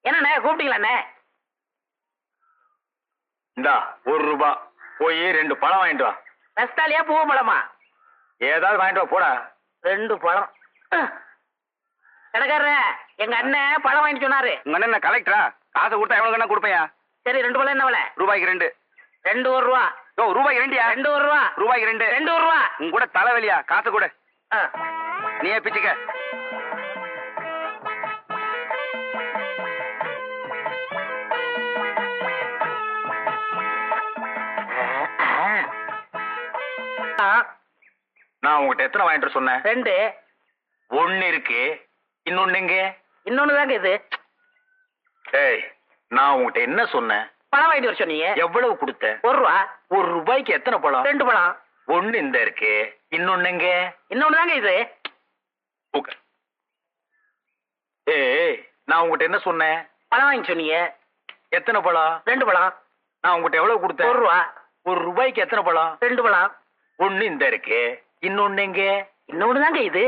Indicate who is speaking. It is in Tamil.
Speaker 1: என்னண்ணே கூப்பிட்டீங்களாண்ணே?
Speaker 2: இந்தா ₹1 போய் 2 பழம் வாங்கிட்டு வா.
Speaker 1: ரஸ்தாலியா பூவ பழமா?
Speaker 2: ஏதாவது வாங்கிட்டு வா போடா.
Speaker 1: 2 பழம். கடைக்காரர எங்க அண்ணன் பழம் வாங்கிட்டு சொன்னாரு.
Speaker 2: உங்க அண்ணன் கலெக்டரா? காசு கொடுத்தா எவ்வளவு கண்ணா கொடுப்பையா?
Speaker 1: சரி 2 பழம் என்ன விலை?
Speaker 2: ரூபாய்க்கு 2.
Speaker 1: 2 ரூபா.
Speaker 2: ஓ ரூபாய்க்கு 2யா?
Speaker 1: 2 ரூபா.
Speaker 2: ரூபாய்க்கு 2.
Speaker 1: 2 ரூபா.
Speaker 2: உங்க கூட தலைவலியா? காசு கொடு. நீயே பிச்சுக்க. நான் உங்ககிட்ட எத்தனை வாங்கிட்டு சொன்னேன்?
Speaker 1: 2.
Speaker 2: 1 இருக்கு. இன்னொன்னு எங்க?
Speaker 1: இன்னொன்னு தாங்க இது.
Speaker 2: ஏய் நான் உங்ககிட்ட என்ன சொன்னேன்?
Speaker 1: பழம் வாங்கிட்டு வர சொன்னீங்க.
Speaker 2: எவ்வளவு கொடுத்த?
Speaker 1: 1 ரூபா.
Speaker 2: ₹1 எத்தனை பழம்?
Speaker 1: 2 பழம்.
Speaker 2: 1 இந்த இருக்கு. இன்னொன்னு எங்க?
Speaker 1: இன்னொன்னு தாங்க இது.
Speaker 2: ஏய் நான் உங்ககிட்ட என்ன சொன்னேன்?
Speaker 1: பழம் வாங்கி சொன்னீங்க.
Speaker 2: எத்தனை பழம்?
Speaker 1: 2 பழம்.
Speaker 2: நான் உங்ககிட்ட எவ்வளவு கொடுத்தேன்?
Speaker 1: 1 ரூபா.
Speaker 2: ₹1 எத்தனை பழம்?
Speaker 1: 2 பழம்.
Speaker 2: 1 இந்த இருக்கு. இன்னொன்னு எங்க?
Speaker 1: இன்னொன்னு தாங்க இது.